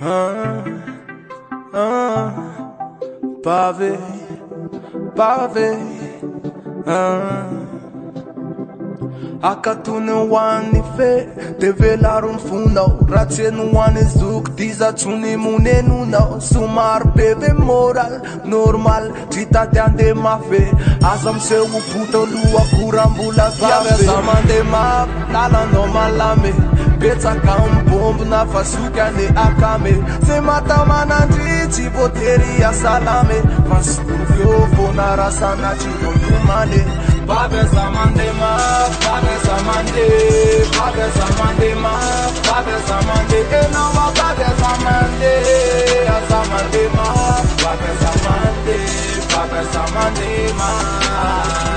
Ah, ah, pavé, pavé, ah. Aka tu não wani fe, teve larun fundau, rație nu wani zuc, diza tsuni mune nu nau, sumar bebe moral, normal, citatea de mafe, azam se u puto lua curambula zave, zaman de map, nala normal lame, beța ca un bomb, na fasuca ne akame, se mata manandri, ci boteria salame, vasuvio fonara sana ci contumane. Babe zamande ma, babe zamande, babe zamande ma, babe zamande, enama babe zamande, zamande ma, babe zamande, babe zamande ma.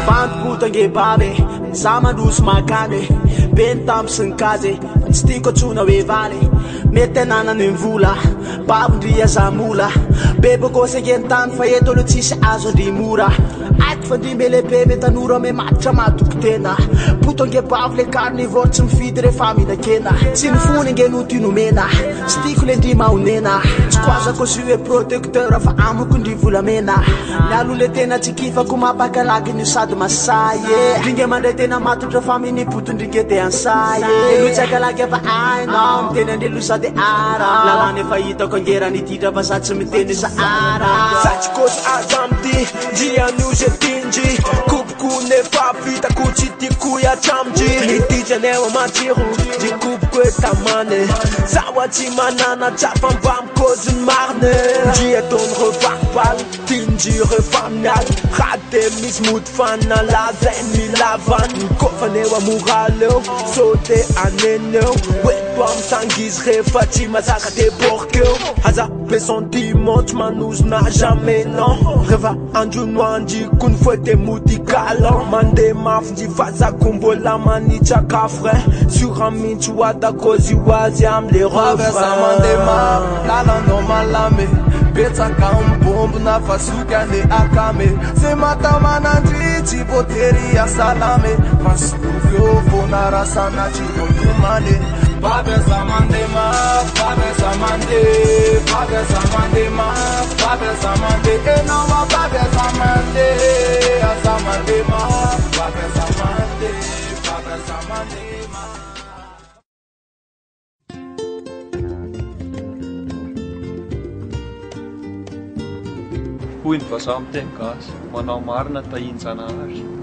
Band puta nge babe, zamandus magane, bentam sinkaze, stiko tuna we vale, metenana nimvula, babundria zamula, bebe ko se gentan fayeto lutisi azo di mura. Fandi me lehibe me tanora me matitra matoky tena poto nge bavy le carnivore tsy mifidy rehefa mihinan-kena tsy nifony nge notinomena tsy tiako le ndry mahonena tsy koazako sy hoe protecteur fa amiko ndry volamena mialo le tena tsy kifako mampakalaky ny sady masay ndringe mandray tena matotra fa minipoto ndringe te ansay elo tsy akalaky fa ainao miteny andrelo sady ara lalany efa hitako angerany titra fa sady tsy miteny sa ara satsy kosy aza amity ndrian'io tingy kubku ne fafita kuchiti kuya chamji nitija newa machiru jikubku etamane zawati manana chapam bam kozun marne jie ton revakpal tingy revamnal rate mismut fana la zeni lavan kofa newa muraleo sote aneneo wetwam sangiz refati masaka te porkeo haza pesentiment tu manous na jamais non reva anju noanji kun fouette moutikalo mande mafji faza kumbola manicha kafre sur amin tu wada kozi wazi am les refrains mande ma nala no malame beța ca un bomb na fasuca ne akame se mata manandri ci boteria salame vasuvio fonara sana ci contumane babe zamande ma babe zamande babe zamande ma babe zamande enama babe zamande zamande ma babe zamande babe zamande ma. Puint fa saab tehkas, manau marnata insanaaž.